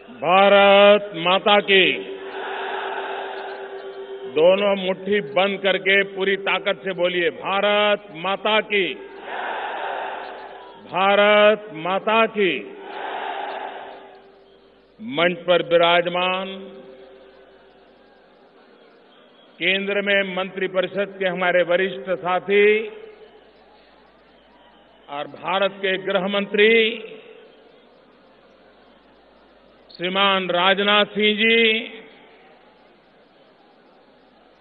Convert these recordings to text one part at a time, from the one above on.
भारत माता की। दोनों मुट्ठी बंद करके पूरी ताकत से बोलिए, भारत माता की। भारत माता की। मंच पर विराजमान केंद्र में मंत्रिपरिषद के हमारे वरिष्ठ साथी और भारत के गृह मंत्री श्रीमान राजनाथ सिंह जी,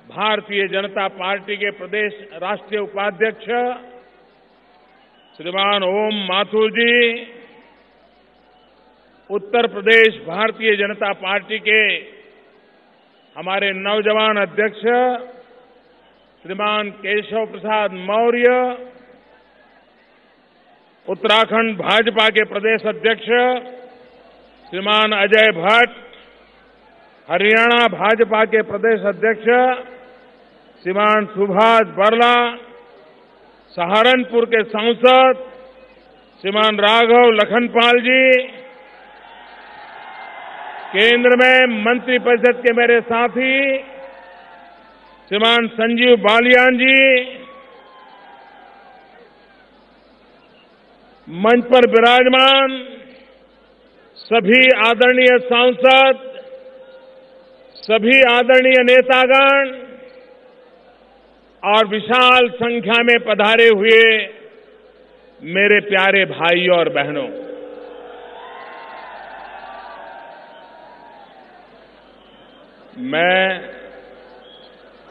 भारतीय जनता पार्टी के प्रदेश राष्ट्रीय उपाध्यक्ष श्रीमान ओम माथुर जी, उत्तर प्रदेश भारतीय जनता पार्टी के हमारे नौजवान अध्यक्ष श्रीमान केशव प्रसाद मौर्य, उत्तराखंड भाजपा के प्रदेश अध्यक्ष श्रीमान अजय भट्ट, हरियाणा भाजपा के प्रदेश अध्यक्ष श्रीमान सुभाष बरला, सहारनपुर के सांसद श्रीमान राघव लखनपाल जी, केंद्र में मंत्रिपरिषद के मेरे साथी श्रीमान संजीव बालियान जी, मंच पर विराजमान सभी आदरणीय सांसद, सभी आदरणीय नेतागण और विशाल संख्या में पधारे हुए मेरे प्यारे भाइयों और बहनों, मैं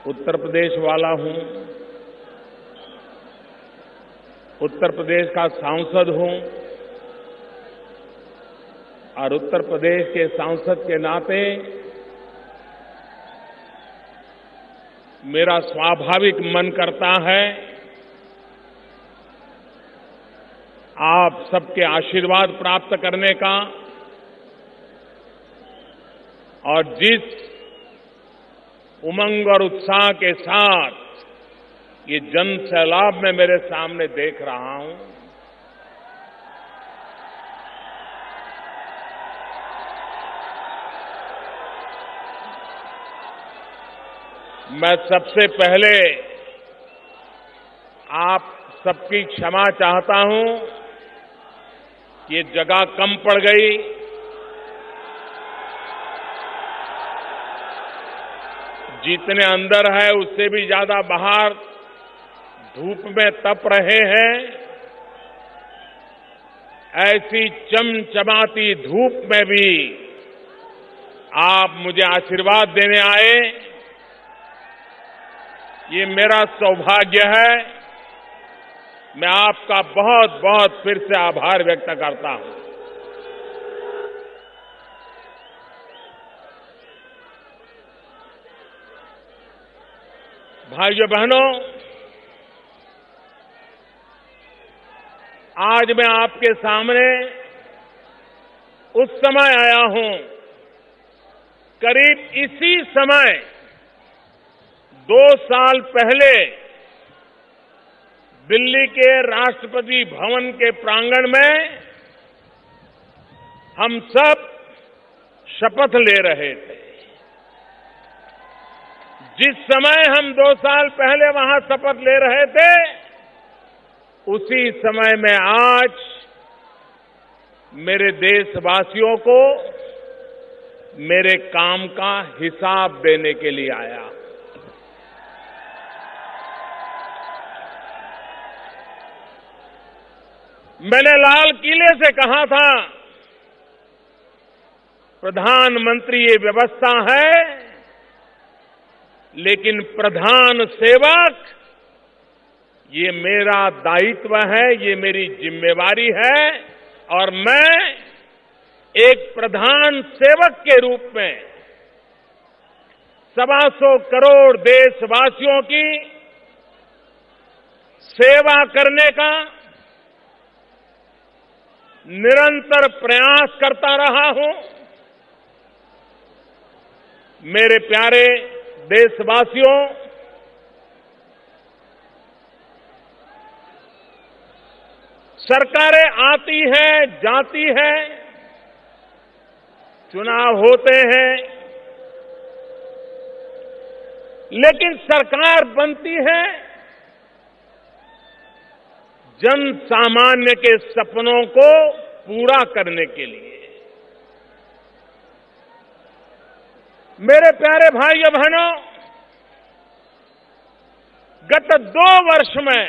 उत्तर प्रदेश वाला हूं, उत्तर प्रदेश का सांसद हूं और उत्तर प्रदेश के सांसद के नाते मेरा स्वाभाविक मन करता है आप सबके आशीर्वाद प्राप्त करने का और जिस उमंग और उत्साह के साथ ये जन सैलाब मैं मेरे सामने देख रहा हूं, मैं सबसे पहले आप सबकी क्षमा चाहता हूं कि ये जगह कम पड़ गई। जितने अंदर है उससे भी ज्यादा बाहर धूप में तप रहे हैं। ऐसी चमचमाती धूप में भी आप मुझे आशीर्वाद देने आए, ये मेरा सौभाग्य है। मैं आपका बहुत बहुत फिर से आभार व्यक्त करता हूं। भाइयों बहनों, आज मैं आपके सामने उस समय आया हूं, करीब इसी समय 2 साल पहले दिल्ली के राष्ट्रपति भवन के प्रांगण में हम सब शपथ ले रहे थे। जिस समय हम 2 साल पहले वहां शपथ ले रहे थे, उसी समय में आज मेरे देशवासियों को मेरे काम का हिसाब देने के लिए आया। मैंने लाल किले से कहा था, प्रधानमंत्री ये व्यवस्था है, लेकिन प्रधान सेवक ये मेरा दायित्व है, ये मेरी जिम्मेवारी है और मैं एक प्रधान सेवक के रूप में 125 करोड़ देशवासियों की सेवा करने का निरंतर प्रयास करता रहा हूं। मेरे प्यारे देशवासियों, सरकारें आती हैं, जाती हैं, चुनाव होते हैं, लेकिन सरकार बनती है जन सामान्य के सपनों को पूरा करने के लिए। मेरे प्यारे भाइयों बहनों, गत 2 वर्ष में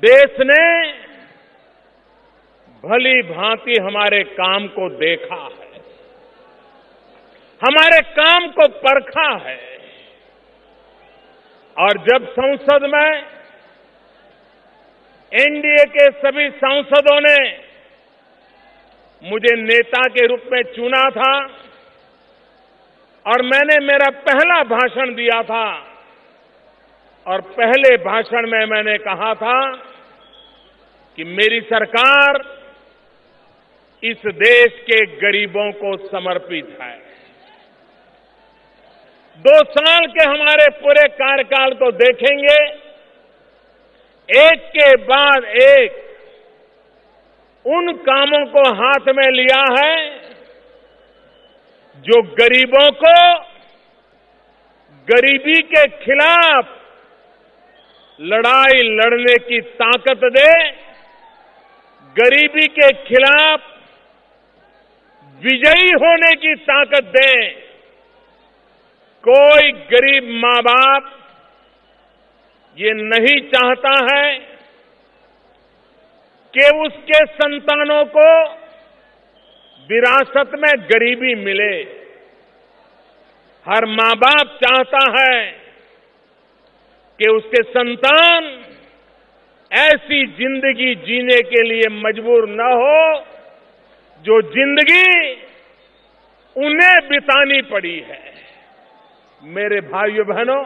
देश ने भली भांति हमारे काम को देखा है, हमारे काम को परखा है। और जब संसद में एनडीए के सभी सांसदों ने मुझे नेता के रूप में चुना था और मैंने मेरा पहला भाषण दिया था, और पहले भाषण में मैंने कहा था कि मेरी सरकार इस देश के गरीबों को समर्पित है। 2 साल के हमारे पूरे कार्यकाल को देखेंगे, एक के बाद एक उन कामों को हाथ में लिया है जो गरीबों को गरीबी के खिलाफ लड़ाई लड़ने की ताकत दे, गरीबी के खिलाफ विजयी होने की ताकत दे। कोई गरीब मां बाप ये नहीं चाहता है कि उसके संतानों को विरासत में गरीबी मिले। हर मां बाप चाहता है कि उसके संतान ऐसी जिंदगी जीने के लिए मजबूर न हो जो जिंदगी उन्हें बितानी पड़ी है। मेरे भाइयों बहनों,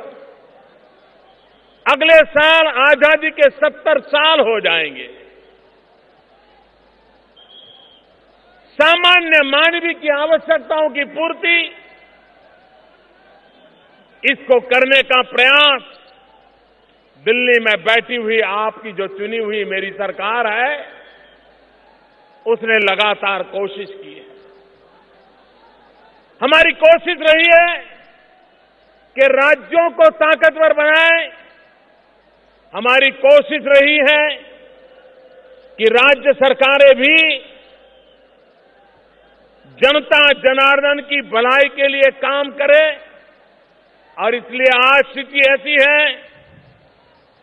अगले साल आजादी के 70 साल हो जाएंगे। सामान्य मानवीय की आवश्यकताओं की पूर्ति, इसको करने का प्रयास दिल्ली में बैठी हुई आपकी जो चुनी हुई मेरी सरकार है, उसने लगातार कोशिश की है। हमारी कोशिश रही है कि राज्यों को ताकतवर बनाएं। हमारी कोशिश रही है कि राज्य सरकारें भी जनता जनार्दन की भलाई के लिए काम करें। और इसलिए आज स्थिति ऐसी है,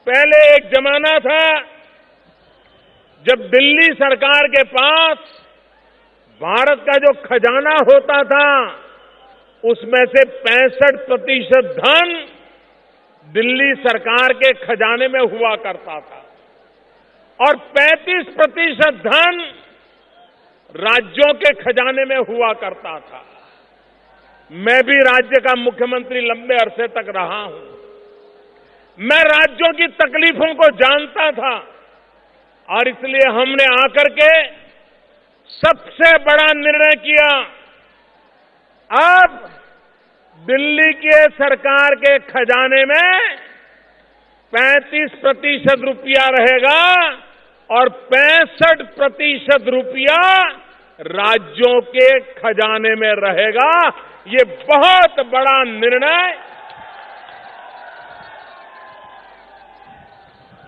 पहले एक जमाना था जब दिल्ली सरकार के पास भारत का जो खजाना होता था उसमें से 65% धन दिल्ली सरकार के खजाने में हुआ करता था और 35% धन राज्यों के खजाने में हुआ करता था। मैं भी राज्य का मुख्यमंत्री लंबे अरसे तक रहा हूं। मैं राज्यों की तकलीफों को जानता था और इसलिए हमने आकर के सबसे बड़ा निर्णय किया, अब दिल्ली के सरकार के खजाने में 35% रुपया रहेगा और 65% रुपया राज्यों के खजाने में रहेगा। ये बहुत बड़ा निर्णय,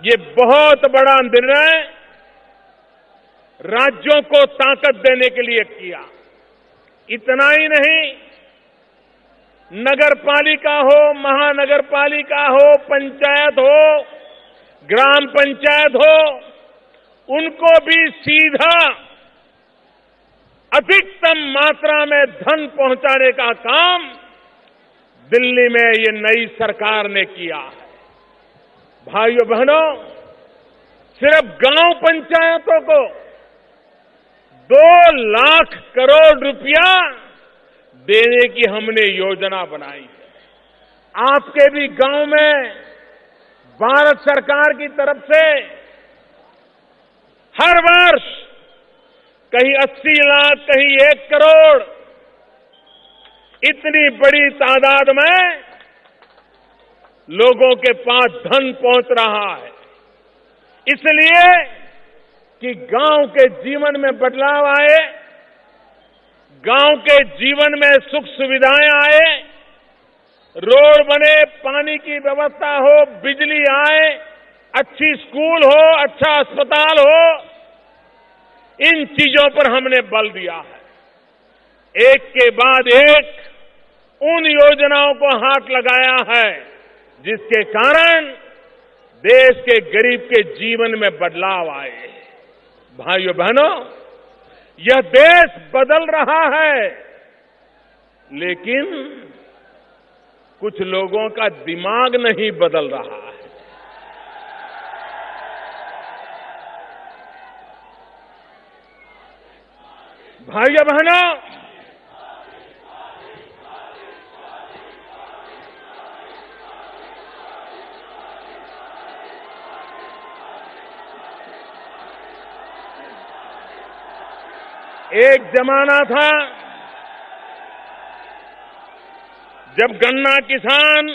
ये बहुत बड़ा निर्णय राज्यों को ताकत देने के लिए किया। इतना ही नहीं, नगर पालिका हो, महानगर पालिका हो, पंचायत हो, ग्राम पंचायत हो, उनको भी सीधा अधिकतम मात्रा में धन पहुंचाने का काम दिल्ली में ये नई सरकार ने किया है। भाइयों बहनों, सिर्फ गांव पंचायतों को 2 लाख करोड़ रुपया देने की हमने योजना बनाई है। आपके भी गांव में भारत सरकार की तरफ से हर वर्ष कहीं 80 लाख, कहीं 1 करोड़, इतनी बड़ी तादाद में लोगों के पास धन पहुंच रहा है, इसलिए कि गांव के जीवन में बदलाव आए, गांव के जीवन में सुख सुविधाएं आए, रोड बने, पानी की व्यवस्था हो, बिजली आए, अच्छी स्कूल हो, अच्छा अस्पताल हो, इन चीजों पर हमने बल दिया है। एक के बाद एक उन योजनाओं को हाथ लगाया है जिसके कारण देश के गरीब के जीवन में बदलाव आए। भाइयों बहनों, यह देश बदल रहा है, लेकिन कुछ लोगों का दिमाग नहीं बदल रहा है। भाइयों बहनों, एक जमाना था जब गन्ना किसान,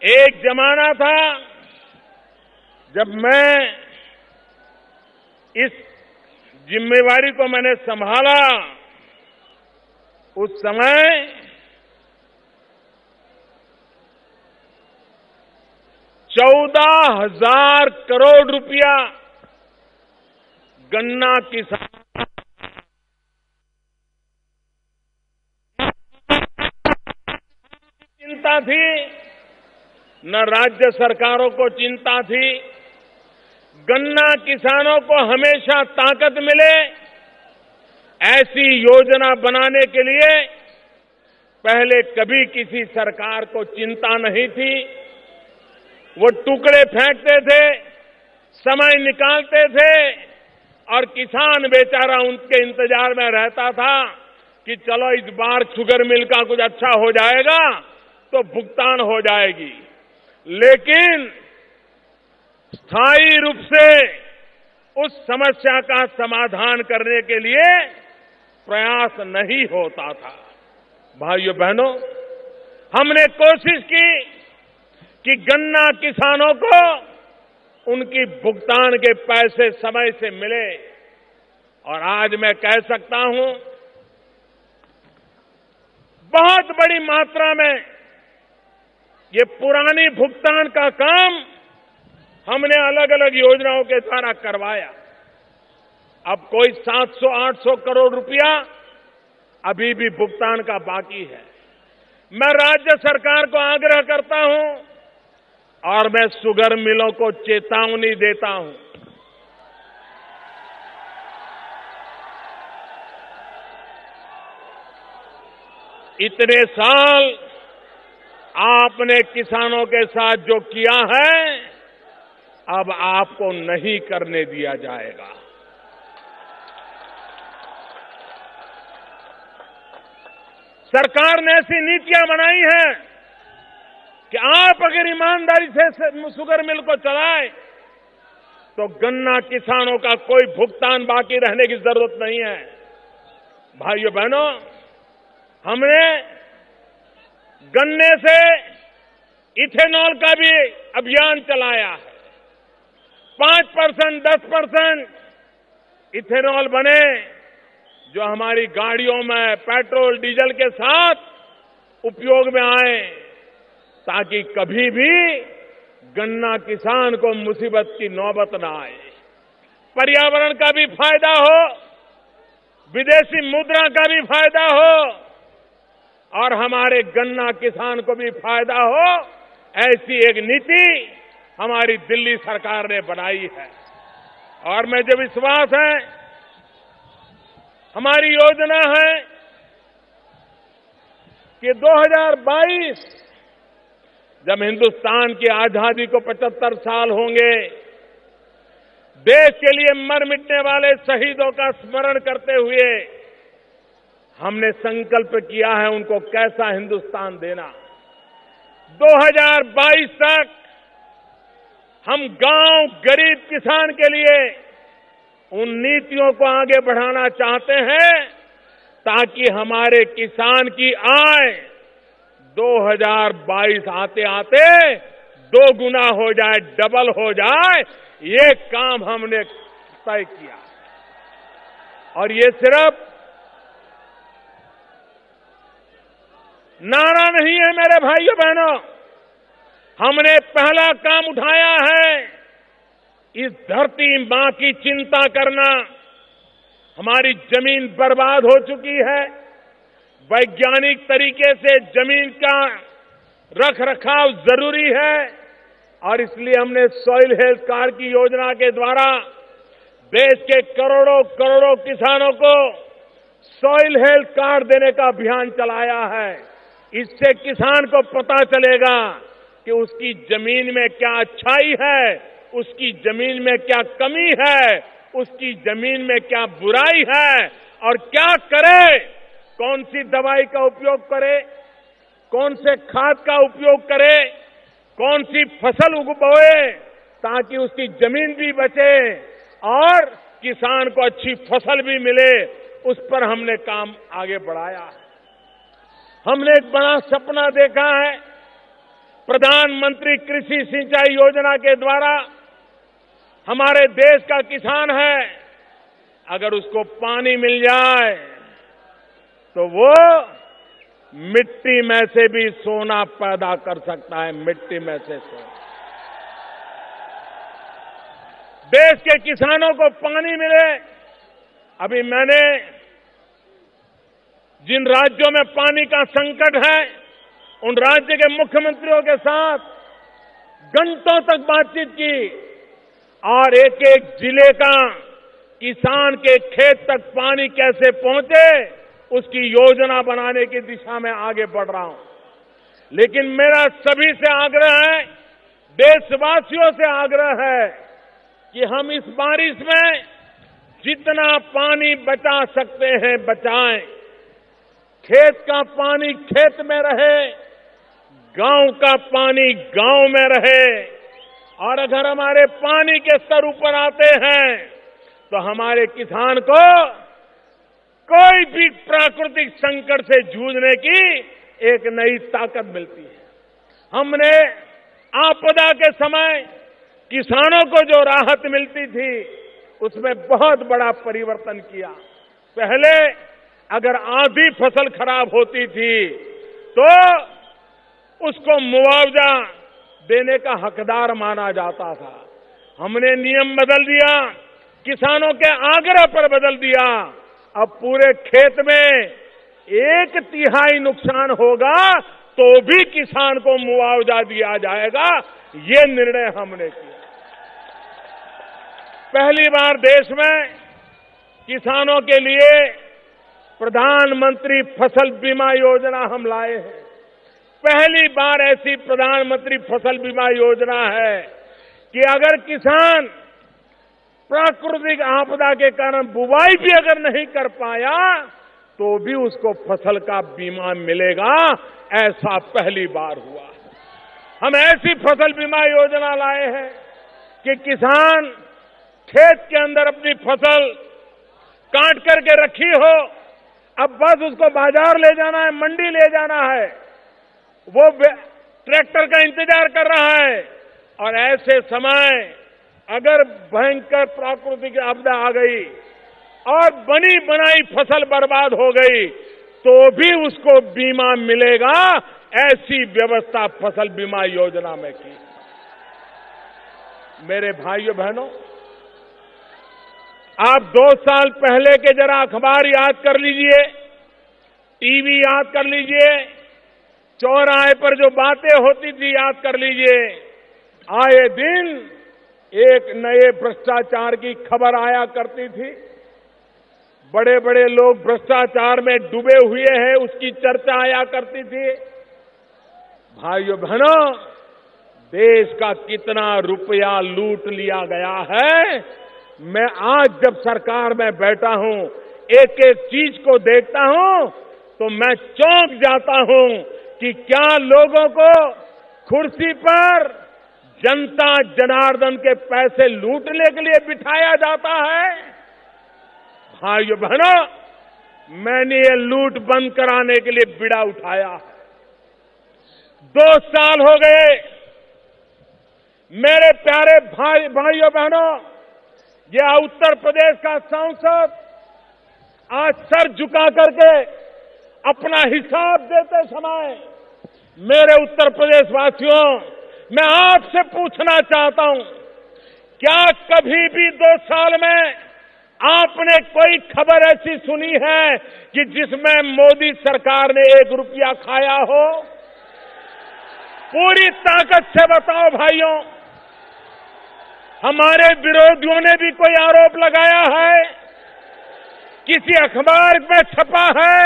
एक जमाना था जब मैं इस जिम्मेवारी को मैंने संभाला, उस समय 14,000 करोड़ रुपया गन्ना किसान चिंता थी, न राज्य सरकारों को चिंता थी। गन्ना किसानों को हमेशा ताकत मिले, ऐसी योजना बनाने के लिए पहले कभी किसी सरकार को चिंता नहीं थी। वो टुकड़े फेंकते थे, समय निकालते थे और किसान बेचारा उनके इंतजार में रहता था कि चलो इस बार शुगर मिल का कुछ अच्छा हो जाएगा तो भुगतान हो जाएगी। लेकिन स्थायी रूप से उस समस्या का समाधान करने के लिए प्रयास नहीं होता था। भाइयों बहनों, हमने कोशिश की कि गन्ना किसानों को उनकी भुगतान के पैसे समय से मिले, और आज मैं कह सकता हूं बहुत बड़ी मात्रा में ये पुरानी भुगतान का काम हमने अलग अलग योजनाओं के द्वारा करवाया। अब कोई 700-800 करोड़ रुपया अभी भी भुगतान का बाकी है। मैं राज्य सरकार को आग्रह करता हूं और मैं शुगर मिलों को चेतावनी देता हूं, इतने साल आपने किसानों के साथ जो किया है, अब आपको नहीं करने दिया जाएगा। सरकार ने ऐसी नीतियां बनाई हैं कि आप अगर ईमानदारी से शुगर मिल को चलाएं तो गन्ना किसानों का कोई भुगतान बाकी रहने की जरूरत नहीं है। भाइयों बहनों, हमने गन्ने से इथेनॉल का भी अभियान चलाया है। 5%, 10% इथेनॉल बने जो हमारी गाड़ियों में पेट्रोल डीजल के साथ उपयोग में आए, ताकि कभी भी गन्ना किसान को मुसीबत की नौबत न आए। पर्यावरण का भी फायदा हो, विदेशी मुद्रा का भी फायदा हो और हमारे गन्ना किसान को भी फायदा हो, ऐसी एक नीति हमारी दिल्ली सरकार ने बनाई है। और मुझे विश्वास है, हमारी योजना है कि 2022 जब हिंदुस्तान की आजादी को 75 साल होंगे, देश के लिए मर मिटने वाले शहीदों का स्मरण करते हुए हमने संकल्प किया है उनको कैसा हिंदुस्तान देना। 2022 तक हम गांव, गरीब किसान के लिए उन नीतियों को आगे बढ़ाना चाहते हैं ताकि हमारे किसान की आय 2022 आते आते 2 गुना हो जाए, डबल हो जाए। ये काम हमने तय किया। और ये सिर्फ नारा नहीं है मेरे भाइयों बहनों, हमने पहला काम उठाया है। इस धरती मां की चिंता करना, हमारी जमीन बर्बाद हो चुकी है। वैज्ञानिक तरीके से जमीन का रख रखाव जरूरी है और इसलिए हमने सॉइल हेल्थ कार्ड की योजना के द्वारा देश के करोड़ों करोड़ों किसानों को सॉइल हेल्थ कार्ड देने का अभियान चलाया है। इससे किसान को पता चलेगा कि उसकी जमीन में क्या अच्छाई है, उसकी जमीन में क्या कमी है, उसकी जमीन में क्या बुराई है और क्या करे, कौन सी दवाई का उपयोग करे, कौन से खाद का उपयोग करे, कौन सी फसल बोए ताकि उसकी जमीन भी बचे और किसान को अच्छी फसल भी मिले। उस पर हमने काम आगे बढ़ाया। हमने एक बड़ा सपना देखा है। प्रधानमंत्री कृषि सिंचाई योजना के द्वारा हमारे देश का किसान है, अगर उसको पानी मिल जाए तो वो मिट्टी में से भी सोना पैदा कर सकता है। मिट्टी में से सोना। देश के किसानों को पानी मिले। अभी मैंने जिन राज्यों में पानी का संकट है उन राज्य के मुख्यमंत्रियों के साथ घंटों तक बातचीत की और एक एक जिले का किसान के खेत तक पानी कैसे पहुंचे उसकी योजना बनाने की दिशा में आगे बढ़ रहा हूं। लेकिन मेरा सभी से आग्रह है, देशवासियों से आग्रह है कि हम इस बारिश में जितना पानी बचा सकते हैं बचाएं। खेत का पानी खेत में रहे, गांव का पानी गांव में रहे और अगर हमारे पानी के स्तर ऊपर आते हैं तो हमारे किसान को कोई भी प्राकृतिक संकट से जूझने की एक नई ताकत मिलती है। हमने आपदा के समय किसानों को जो राहत मिलती थी उसमें बहुत बड़ा परिवर्तन किया। पहले अगर आधी फसल खराब होती थी तो उसको मुआवजा देने का हकदार माना जाता था। हमने नियम बदल दिया, किसानों के आग्रह पर बदल दिया। अब पूरे खेत में 1/3 नुकसान होगा तो भी किसान को मुआवजा दिया जाएगा। ये निर्णय हमने किया। पहली बार देश में किसानों के लिए प्रधानमंत्री फसल बीमा योजना हम लाए हैं। पहली बार ऐसी प्रधानमंत्री फसल बीमा योजना है कि अगर किसान प्राकृतिक आपदा के कारण बुवाई भी अगर नहीं कर पाया तो भी उसको फसल का बीमा मिलेगा। ऐसा पहली बार हुआ। हम ऐसी फसल बीमा योजना लाए हैं कि किसान खेत के अंदर अपनी फसल काट करके रखी हो, अब बस उसको बाजार ले जाना है, मंडी ले जाना है, वो ट्रैक्टर का इंतजार कर रहा है। और ऐसे समय अगर भयंकर प्राकृतिक आपदा आ गई और बनी बनाई फसल बर्बाद हो गई तो भी उसको बीमा मिलेगा। ऐसी व्यवस्था फसल बीमा योजना में की। मेरे भाइयों बहनों, आप 2 साल पहले के जरा अखबार याद कर लीजिए, टीवी याद कर लीजिए, चौराहे पर जो बातें होती थी याद कर लीजिए। आए दिन एक नए भ्रष्टाचार की खबर आया करती थी। बड़े बड़े लोग भ्रष्टाचार में डूबे हुए हैं उसकी चर्चा आया करती थी। भाइयों बहनों, देश का कितना रुपया लूट लिया गया है। मैं आज जब सरकार में बैठा हूं, एक एक चीज को देखता हूं तो मैं चौंक जाता हूं कि क्या लोगों को कुर्सी पर जनता जनार्दन के पैसे लूटने के लिए बिठाया जाता है। भाइयों बहनों, मैंने ये लूट बंद कराने के लिए बीड़ा उठाया है। 2 साल हो गए। मेरे प्यारे भाइयों बहनों, यह उत्तर प्रदेश का सांसद आज सर झुका करके अपना हिसाब देते समय मेरे उत्तर प्रदेश वासियों, मैं आपसे पूछना चाहता हूं, क्या कभी भी 2 साल में आपने कोई खबर ऐसी सुनी है कि जिसमें मोदी सरकार ने 1 रुपया खाया हो? पूरी ताकत से बताओ भाइयों। हमारे विरोधियों ने भी कोई आरोप लगाया है? किसी अखबार में छपा है?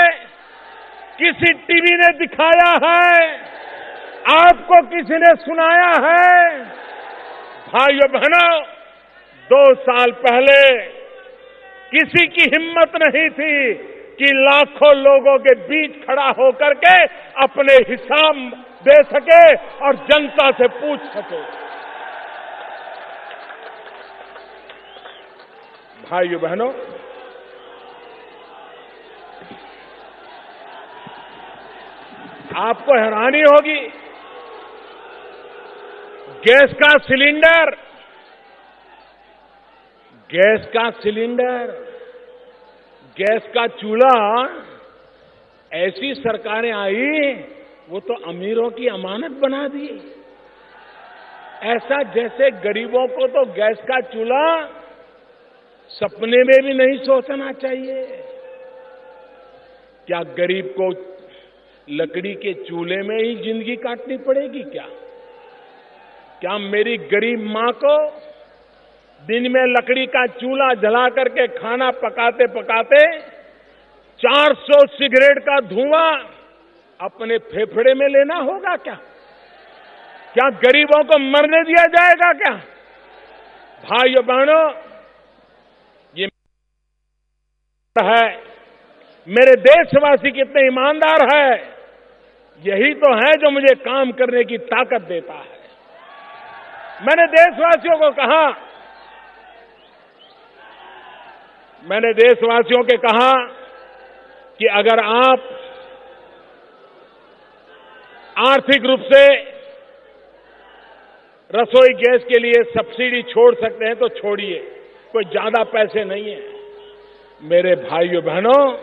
किसी टीवी ने दिखाया है? आपको किसी ने सुनाया है? भाइयों बहनों, 2 साल पहले किसी की हिम्मत नहीं थी कि लाखों लोगों के बीच खड़ा होकर के अपने हिसाब दे सके और जनता से पूछ सके। भाइयों बहनों, आपको हैरानी होगी, गैस का सिलेंडर, गैस का चूल्हा, ऐसी सरकारें आई वो तो अमीरों की अमानत बना दी। ऐसा जैसे गरीबों को तो गैस का चूल्हा सपने में भी नहीं सोचना चाहिए। क्या गरीब को लकड़ी के चूल्हे में ही जिंदगी काटनी पड़ेगी क्या? क्या मेरी गरीब मां को दिन में लकड़ी का चूल्हा जला करके खाना पकाते पकाते 400 सिगरेट का धुआं अपने फेफड़े में लेना होगा क्या? क्या गरीबों को मरने दिया जाएगा क्या? भाइयों बहनों, ये है, मेरे देशवासी कितने ईमानदार है, यही तो है जो मुझे काम करने की ताकत देता है। मैंने देशवासियों के कहा कि अगर आप आर्थिक रूप से रसोई गैस के लिए सब्सिडी छोड़ सकते हैं तो छोड़िए, कोई ज्यादा पैसे नहीं है। मेरे भाइयों बहनों,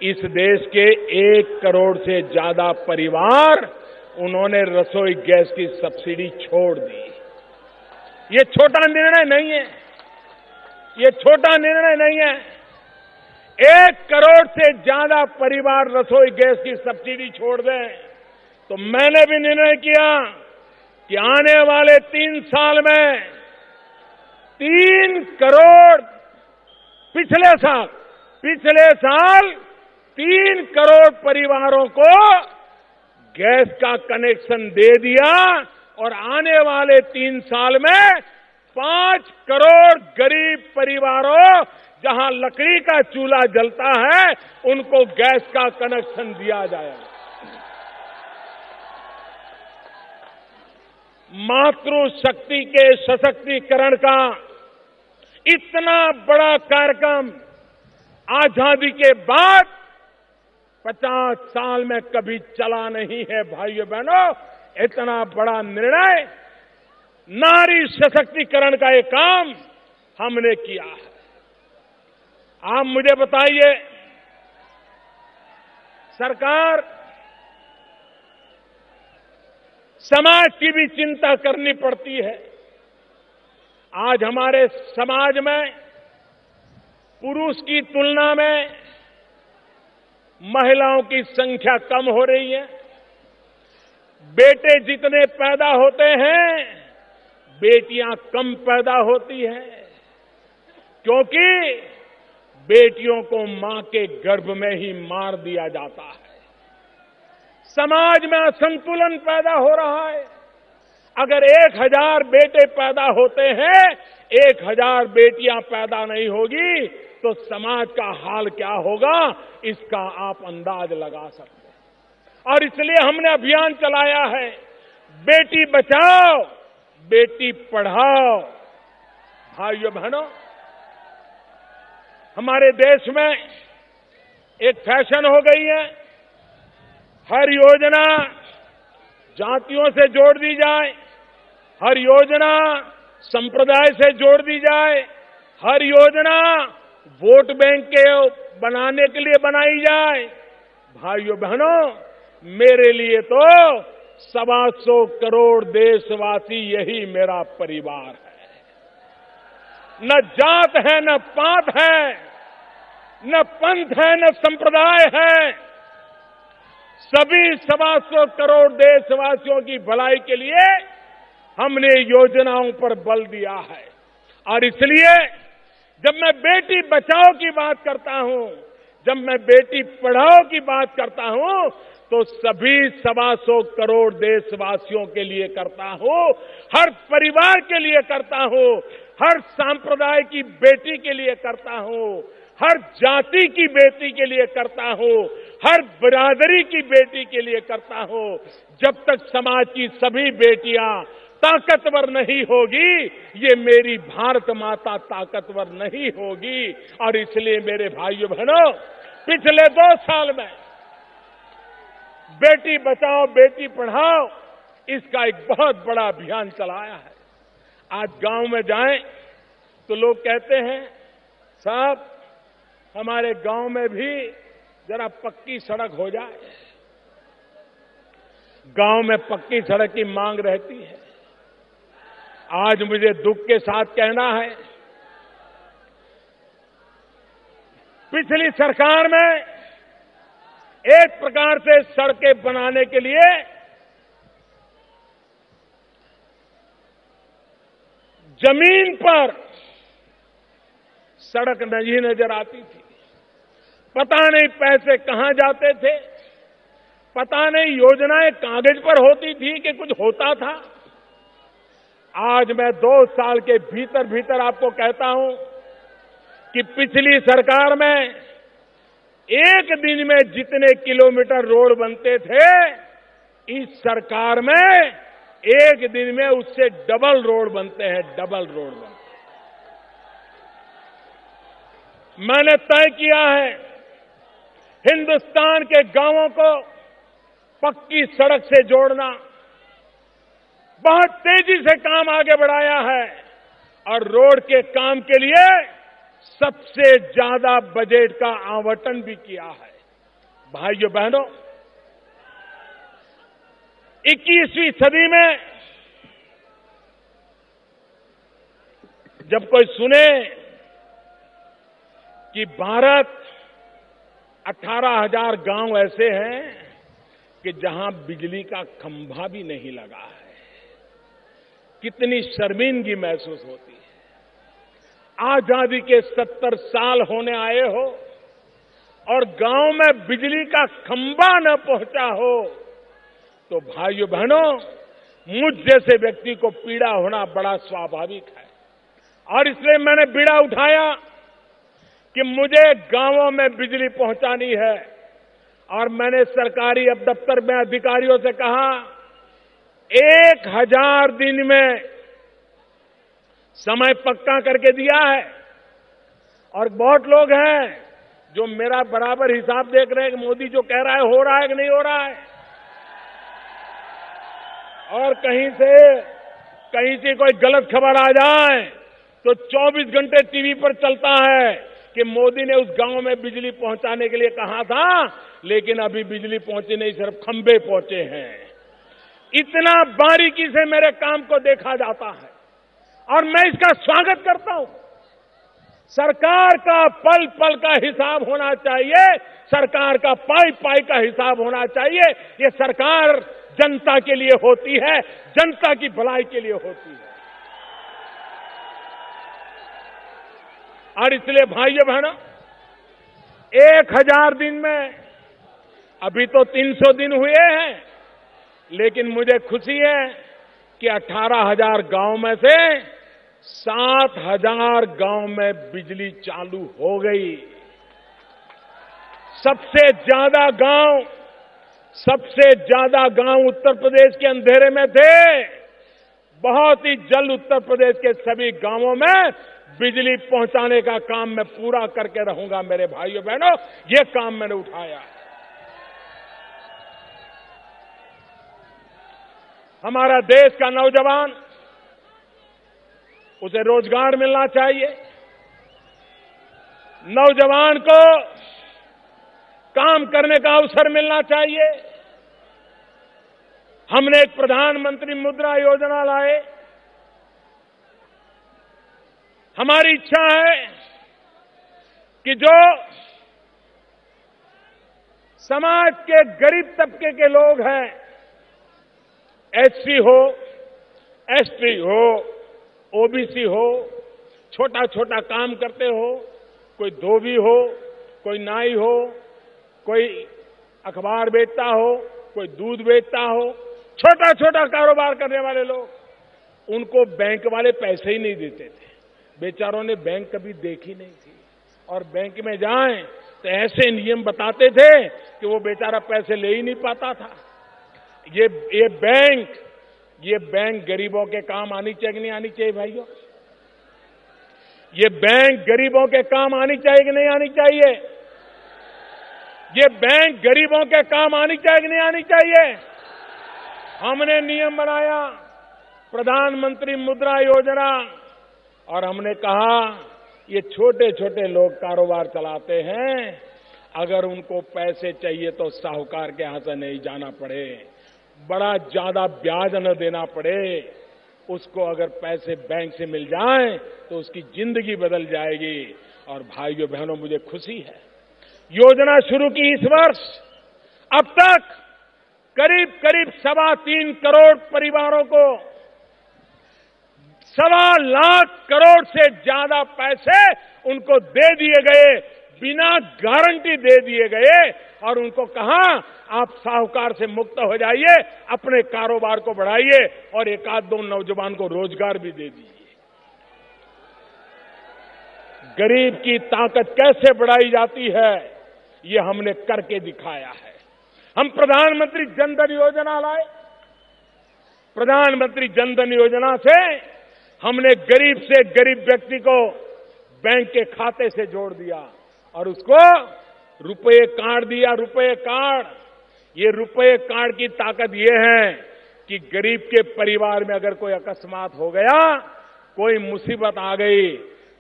इस देश के 1 करोड़ से ज्यादा परिवार, उन्होंने रसोई गैस की सब्सिडी छोड़ दी। ये छोटा निर्णय नहीं है, ये छोटा निर्णय नहीं है। 1 करोड़ से ज्यादा परिवार रसोई गैस की सब्सिडी छोड़ दें तो मैंने भी निर्णय किया कि आने वाले 3 साल में 3 करोड़, पिछले साल 3 करोड़ परिवारों को गैस का कनेक्शन दे दिया और आने वाले 3 साल में 5 करोड़ गरीब परिवारों, जहां लकड़ी का चूल्हा जलता है, उनको गैस का कनेक्शन दिया जाएगा। मातृशक्ति के सशक्तिकरण का इतना बड़ा कार्यक्रम आजादी के बाद 50 साल में कभी चला नहीं है। भाइयों बहनों, इतना बड़ा निर्णय, नारी सशक्तिकरण का ये काम हमने किया है। आप मुझे बताइए, सरकार समाज की भी चिंता करनी पड़ती है। आज हमारे समाज में पुरुष की तुलना में महिलाओं की संख्या कम हो रही है। बेटे जितने पैदा होते हैं, बेटियां कम पैदा होती हैं, क्योंकि बेटियों को मां के गर्भ में ही मार दिया जाता है। समाज में असंतुलन पैदा हो रहा है। अगर 1000 बेटे पैदा होते हैं, 1000 बेटियां पैदा नहीं होगी तो समाज का हाल क्या होगा, इसका आप अंदाज लगा सकते हैं। और इसलिए हमने अभियान चलाया है, बेटी बचाओ, बेटी पढ़ाओ। भाइयों बहनों, हमारे देश में एक फैशन हो गई है, हर योजना जातियों से जोड़ दी जाए, हर योजना संप्रदाय से जोड़ दी जाए, हर योजना वोट बैंक के बनाने के लिए बनाई जाए। भाइयों बहनों, मेरे लिए तो 125 करोड़ देशवासी यही मेरा परिवार है। न जात है, न पात है, न पंथ है, न संप्रदाय है। सभी 125 करोड़ देशवासियों की भलाई के लिए हमने योजनाओं पर बल दिया है। और इसलिए जब मैं बेटी बचाओ की बात करता हूं, जब मैं बेटी पढ़ाओ की बात करता हूं, तो सभी 125 करोड़ देशवासियों के लिए करता हूं, हर परिवार के लिए करता हूं, हर संप्रदाय की बेटी के लिए करता हूं, हर जाति की बेटी के लिए करता हूं, हर बिरादरी की बेटी के लिए करता हूं। जब तक समाज की सभी बेटियां ताकतवर नहीं होगी, ये मेरी भारत माता ताकतवर नहीं होगी। और इसलिए मेरे भाइयों बहनों, पिछले 2 साल में बेटी बचाओ बेटी पढ़ाओ इसका एक बहुत बड़ा अभियान चलाया है। आज गांव में जाएं तो लोग कहते हैं, साहब हमारे गांव में भी जरा पक्की सड़क हो जाए। गांव में पक्की सड़क की मांग रहती है। आज मुझे दुख के साथ कहना है, पिछली सरकार में एक प्रकार से सड़कें बनाने के लिए जमीन पर सड़क नहीं नजर आती थी। पता नहीं पैसे कहां जाते थे, पता नहीं योजनाएं कागज पर होती थी कि कुछ होता था। आज मैं 2 साल के भीतर भीतर आपको कहता हूं कि पिछली सरकार में एक दिन में जितने किलोमीटर रोड बनते थे, इस सरकार में एक दिन में उससे डबल रोड बनते हैं, डबल रोड बनते हैं। मैंने तय किया है हिंदुस्तान के गांवों को पक्की सड़क से जोड़ना। बहुत तेजी से काम आगे बढ़ाया है और रोड के काम के लिए सबसे ज्यादा बजट का आवंटन भी किया है। भाइयों बहनों, 21वीं सदी में जब कोई सुने कि भारत 18,000 गांव ऐसे हैं कि जहां बिजली का खंभा भी नहीं लगा है, कितनी शर्मिंदगी महसूस होती है। आजादी के 70 साल होने आए हो और गांव में बिजली का खंभा न पहुंचा हो, तो भाइयों बहनों, मुझ जैसे व्यक्ति को पीड़ा होना बड़ा स्वाभाविक है। और इसलिए मैंने बीड़ा उठाया कि मुझे गांवों में बिजली पहुंचानी है। और मैंने सरकारी अब दफ्तर में अधिकारियों से कहा, 1000 दिन में समय पक्का करके दिया है। और बहुत लोग हैं जो मेरा बराबर हिसाब देख रहे हैं कि मोदी जो कह रहा है हो रहा है कि नहीं हो रहा है। और कहीं से कोई गलत खबर आ जाए तो 24 घंटे टीवी पर चलता है कि मोदी ने उस गांव में बिजली पहुंचाने के लिए कहा था, लेकिन अभी बिजली पहुंची नहीं, सिर्फ खंभे पहुंचे हैं। इतना बारीकी से मेरे काम को देखा जाता है और मैं इसका स्वागत करता हूं। सरकार का पल पल का हिसाब होना चाहिए, सरकार का पाई पाई का हिसाब होना चाहिए। ये सरकार जनता के लिए होती है, जनता की भलाई के लिए होती है। और इसलिए भाइयों बहनों, 1000 दिन में, अभी तो 300 दिन हुए हैं, लेकिन मुझे खुशी है कि 18,000 गांव में से 7,000 गांव में बिजली चालू हो गई। सबसे ज्यादा गांव उत्तर प्रदेश के अंधेरे में थे। बहुत ही जल्द उत्तर प्रदेश के सभी गांवों में बिजली पहुंचाने का काम मैं पूरा करके रहूंगा। मेरे भाइयों बहनों, ये काम मैंने उठाया। हमारा देश का नौजवान, उसे रोजगार मिलना चाहिए। नौजवान को काम करने का अवसर मिलना चाहिए। हमने एक प्रधानमंत्री मुद्रा योजना लाए। हमारी इच्छा है कि जो समाज के गरीब तबके के लोग हैं, एससी हो, एसटी हो, ओबीसी हो, छोटा छोटा काम करते हो, कोई धोबी हो, कोई नाई हो, कोई अखबार बेचता हो, कोई दूध बेचता हो, छोटा छोटा कारोबार करने वाले लोग, उनको बैंक वाले पैसे ही नहीं देते थे। बेचारों ने बैंक कभी देखी नहीं थी और बैंक में जाएं तो ऐसे नियम बताते थे कि वो बेचारा पैसे ले ही नहीं पाता था। ये बैंक गरीबों के काम आनी चाहिए कि नहीं आनी चाहिए भाइयों? ये बैंक गरीबों के काम आनी चाहिए कि नहीं आनी चाहिए? ये बैंक गरीबों के काम आनी चाहिए कि नहीं आनी चाहिए? हमने नियम बनाया प्रधानमंत्री मुद्रा योजना और हमने कहा ये छोटे छोटे लोग कारोबार चलाते हैं, अगर उनको पैसे चाहिए तो साहूकार के यहां से नहीं जाना पड़े, बड़ा ज्यादा ब्याज न देना पड़े, उसको अगर पैसे बैंक से मिल जाएं तो उसकी जिंदगी बदल जाएगी। और भाइयों बहनों, मुझे खुशी है योजना शुरू की इस वर्ष अब तक करीब 3.25 करोड़ परिवारों को 1.25 लाख करोड़ से ज्यादा पैसे उनको दे दिए गए, बिना गारंटी दे दिए गए और उनको कहा आप साहूकार से मुक्त हो जाइए, अपने कारोबार को बढ़ाइए और एक आध दो नौजवान को रोजगार भी दे दीजिए। गरीब की ताकत कैसे बढ़ाई जाती है ये हमने करके दिखाया है। हम प्रधानमंत्री जनधन योजना लाए। प्रधानमंत्री जनधन योजना से हमने गरीब से गरीब व्यक्ति को बैंक के खाते से जोड़ दिया और उसको रुपए कार्ड दिया। रुपए कार्ड, ये रुपए कार्ड की ताकत ये है कि गरीब के परिवार में अगर कोई अकस्मात हो गया, कोई मुसीबत आ गई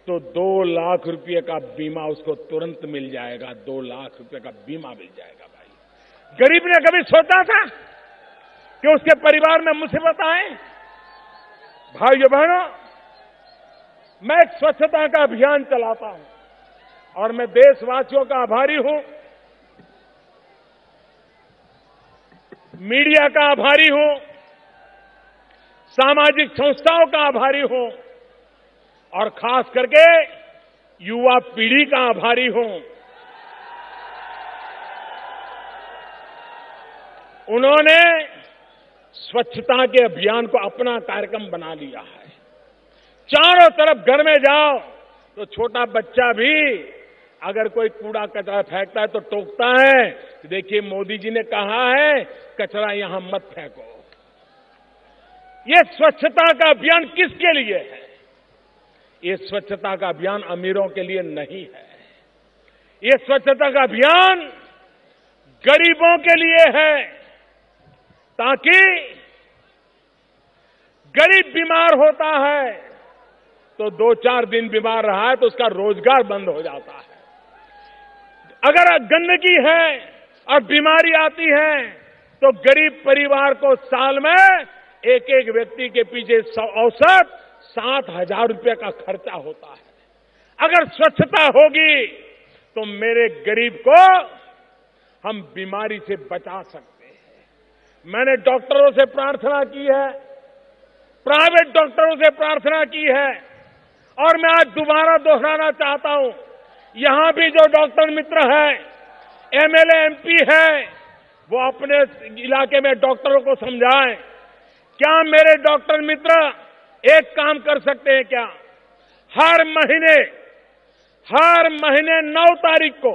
तो 2 लाख रुपए का बीमा उसको तुरंत मिल जाएगा। 2 लाख रुपए का बीमा मिल जाएगा। भाई, गरीब ने कभी सोचा था कि उसके परिवार में मुसीबत आए? भाइयों बहनों, मैं एक स्वच्छता का अभियान चलाता हूं और मैं देशवासियों का आभारी हूं, मीडिया का आभारी हूं, सामाजिक संस्थाओं का आभारी हूं और खास करके युवा पीढ़ी का आभारी हूं। उन्होंने स्वच्छता के अभियान को अपना कार्यक्रम बना लिया है। चारों तरफ घर में जाओ तो छोटा बच्चा भी अगर कोई कूड़ा कचरा फेंकता है तो टोकता है, देखिए मोदी जी ने कहा है कचरा यहां मत फेंको। ये स्वच्छता का अभियान किसके लिए है? ये स्वच्छता का अभियान अमीरों के लिए नहीं है। ये स्वच्छता का अभियान गरीबों के लिए है, ताकि गरीब बीमार होता है तो 2-4 दिन बीमार रहा है तो उसका रोजगार बंद हो जाता है। अगर गंदगी है और बीमारी आती है तो गरीब परिवार को साल में एक एक व्यक्ति के पीछे औसत 7,000 रुपए का खर्चा होता है। अगर स्वच्छता होगी तो मेरे गरीब को हम बीमारी से बचा सकते हैं। मैंने डॉक्टरों से प्रार्थना की है, प्राइवेट डॉक्टरों से प्रार्थना की है और मैं आज दोबारा दोहराना चाहता हूं, यहां भी जो डॉक्टर मित्र हैं, एमएलए एमपी है, वो अपने इलाके में डॉक्टरों को समझाएं। क्या मेरे डॉक्टर मित्र एक काम कर सकते हैं क्या? हर महीने 9 तारीख को,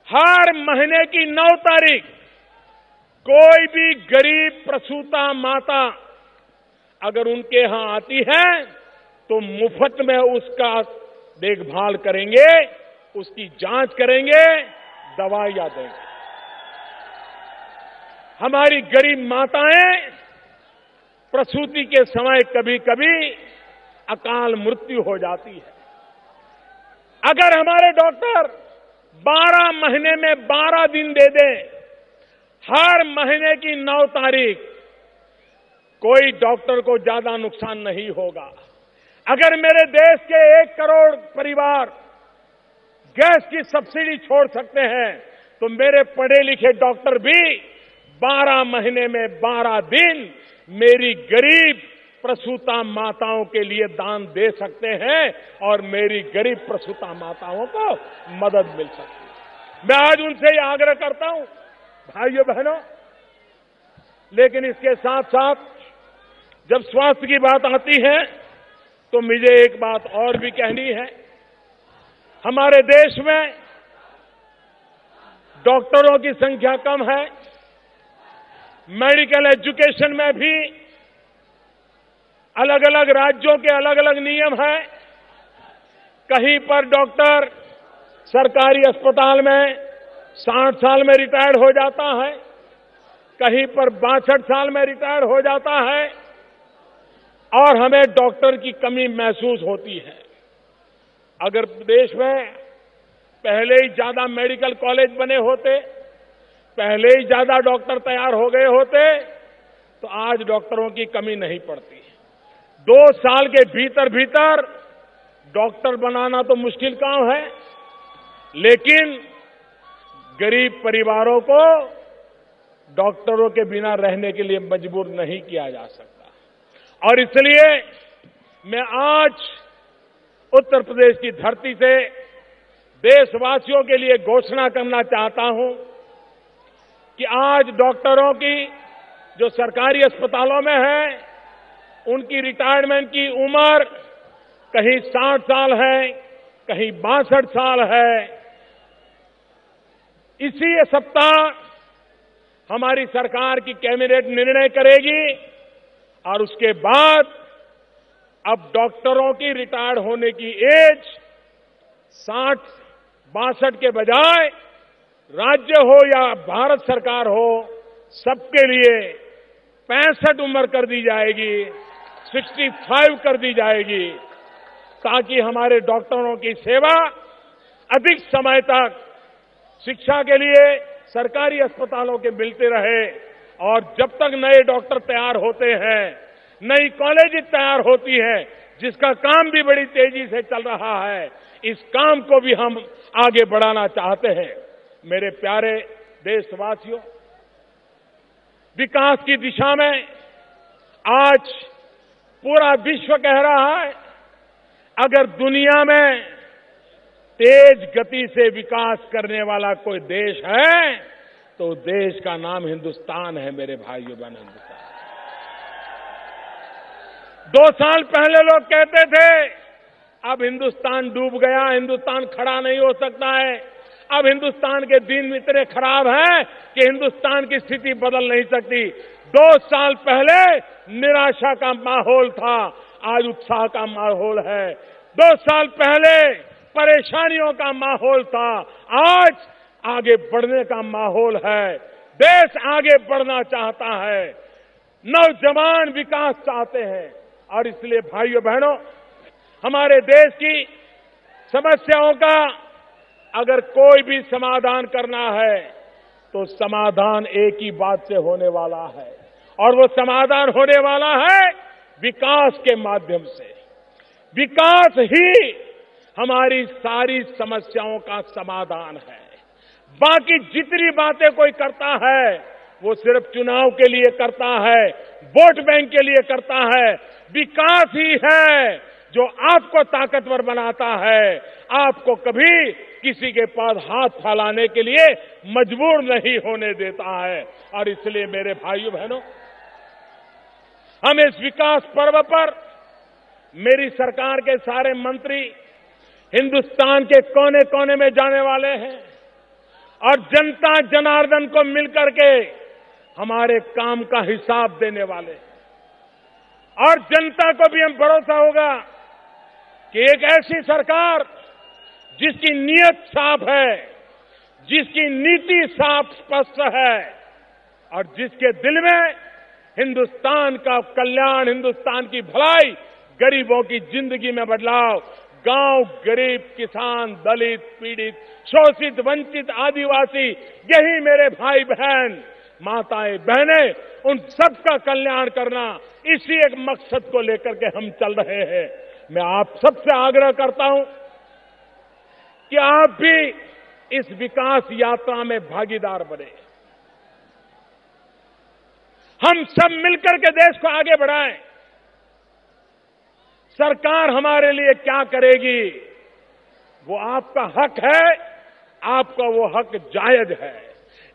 हर महीने की 9 तारीख कोई भी गरीब प्रसूता माता अगर उनके यहां आती है तो मुफ्त में उसका देखभाल करेंगे, उसकी जांच करेंगे, दवाइयां देंगे। हमारी गरीब माताएं प्रसूति के समय कभी कभी अकाल मृत्यु हो जाती है। अगर हमारे डॉक्टर 12 महीने में 12 दिन दे दें, हर महीने की 9 तारीख, कोई डॉक्टर को ज्यादा नुकसान नहीं होगा। अगर मेरे देश के 1 करोड़ परिवार गैस की सब्सिडी छोड़ सकते हैं, तो मेरे पढ़े लिखे डॉक्टर भी 12 महीने में 12 दिन मेरी गरीब प्रसूता माताओं के लिए दान दे सकते हैं और मेरी गरीब प्रसूता माताओं को मदद मिल सकती है। मैं आज उनसे ये आग्रह करता हूं, भाइयों बहनों, लेकिन इसके साथ साथ जब स्वास्थ्य की बात आती है तो मुझे एक बात और भी कहनी है। हमारे देश में डॉक्टरों की संख्या कम है, मेडिकल एजुकेशन में भी अलग अलग राज्यों के अलग अलग नियम हैं। कहीं पर डॉक्टर सरकारी अस्पताल में 60 साल में रिटायर्ड हो जाता है, कहीं पर 62 साल में रिटायर्ड हो जाता है और हमें डॉक्टर की कमी महसूस होती है। अगर देश में पहले ही ज्यादा मेडिकल कॉलेज बने होते, पहले ही ज्यादा डॉक्टर तैयार हो गए होते, तो आज डॉक्टरों की कमी नहीं पड़ती। 2 साल के भीतर भीतर डॉक्टर बनाना तो मुश्किल काम है, लेकिन गरीब परिवारों को डॉक्टरों के बिना रहने के लिए मजबूर नहीं किया जा सकता। और इसलिए मैं आज उत्तर प्रदेश की धरती से देशवासियों के लिए घोषणा करना चाहता हूं कि आज डॉक्टरों की जो सरकारी अस्पतालों में है, उनकी रिटायरमेंट की उम्र कहीं 60 साल है, कहीं 62 साल है। इसी सप्ताह हमारी सरकार की कैबिनेट निर्णय करेगी और उसके बाद अब डॉक्टरों की रिटायर्ड होने की एज 60-62 के बजाय राज्य हो या भारत सरकार हो, सबके लिए 65 उम्र कर दी जाएगी, 65 कर दी जाएगी, ताकि हमारे डॉक्टरों की सेवा अधिक समय तक शिक्षा के लिए सरकारी अस्पतालों के मिलते रहे। और जब तक नए डॉक्टर तैयार होते हैं, नई कॉलेज तैयार होती है, जिसका काम भी बड़ी तेजी से चल रहा है, इस काम को भी हम आगे बढ़ाना चाहते हैं। मेरे प्यारे देशवासियों, विकास की दिशा में आज पूरा विश्व कह रहा है, अगर दुनिया में तेज गति से विकास करने वाला कोई देश है तो देश का नाम हिंदुस्तान है। मेरे भाइयों बहनों, हिंदुस्तान। 2 साल पहले लोग कहते थे अब हिंदुस्तान डूब गया, हिंदुस्तान खड़ा नहीं हो सकता है, अब हिंदुस्तान के दिन इतने खराब हैं कि हिंदुस्तान की स्थिति बदल नहीं सकती। 2 साल पहले निराशा का माहौल था, आज उत्साह का माहौल है। 2 साल पहले परेशानियों का माहौल था, आज आगे बढ़ने का माहौल है। देश आगे बढ़ना चाहता है, नौजवान विकास चाहते हैं। और इसलिए भाइयों बहनों, हमारे देश की समस्याओं का अगर कोई भी समाधान करना है तो समाधान एक ही बात से होने वाला है, और वो समाधान होने वाला है विकास के माध्यम से। विकास ही हमारी सारी समस्याओं का समाधान है। बाकी जितनी बातें कोई करता है वो सिर्फ चुनाव के लिए करता है, वोट बैंक के लिए करता है। विकास ही है जो आपको ताकतवर बनाता है, आपको कभी किसी के पास हाथ फैलाने के लिए मजबूर नहीं होने देता है। और इसलिए मेरे भाइयों बहनों, हम इस विकास पर्व पर मेरी सरकार के सारे मंत्री हिंदुस्तान के कोने कोने में जाने वाले हैं और जनता जनार्दन को मिलकर के हमारे काम का हिसाब देने वाले हैं। और जनता को भी हम भरोसा होगा कि एक ऐसी सरकार जिसकी नीयत साफ है, जिसकी नीति साफ स्पष्ट है और जिसके दिल में हिंदुस्तान का कल्याण, हिंदुस्तान की भलाई, गरीबों की जिंदगी में बदलाव, गांव, गरीब, किसान, दलित, पीड़ित, शोषित, वंचित, आदिवासी, यही मेरे भाई बहन, माताएं, बहनें, उन सबका कल्याण करना, इसी एक मकसद को लेकर के हम चल रहे हैं। मैं आप सबसे आग्रह करता हूं कि आप भी इस विकास यात्रा में भागीदार बने। हम सब मिलकर के देश को आगे बढ़ाएं। सरकार हमारे लिए क्या करेगी वो आपका हक है, आपका वो हक जायज है,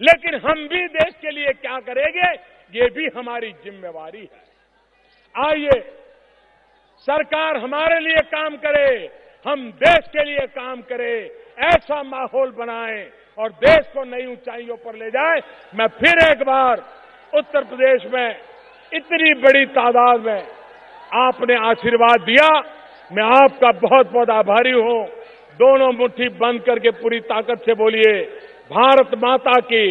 लेकिन हम भी देश के लिए क्या करेंगे ये भी हमारी जिम्मेवारी है। आइए सरकार हमारे लिए काम करे, हम देश के लिए काम करें, ऐसा माहौल बनाएं और देश को नई ऊंचाइयों पर ले जाएं। मैं फिर एक बार उत्तर प्रदेश में इतनी बड़ी तादाद में आपने आशीर्वाद दिया, मैं आपका बहुत बहुत आभारी हूं। दोनों मुट्ठी बंद करके पूरी ताकत से बोलिए, भारत माता की,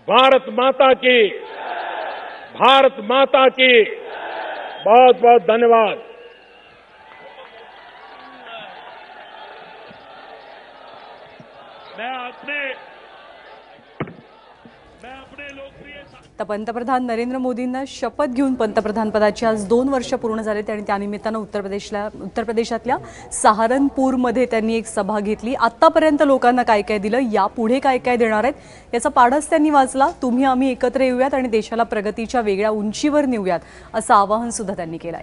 भारत माता की, भारत माता की। बहुत बहुत धन्यवाद। मैं अपने लोकप्रिय तर पंतप्रधान नरेंद्र मोदींना शपथ घेऊन पंतप्रधानपदाची आज 2 वर्ष पूर्ण झाले आणि त्यानिमित्तानं उत्तर प्रदेशातल्या सहारनपूरमध्ये त्यांनी एक सभा घेतली। आतापर्यंत लोकांना काय काय दिलं, यापुढे काय काय देणार आहेत याचा पाढच त्यांनी वाचला। तुम्ही आम्ही एकत्र येऊयात आणि देशाला प्रगतीच्या वेगळ्या उंचीवर नेऊयात असं आवाहन सुद्धा त्यांनी केलं।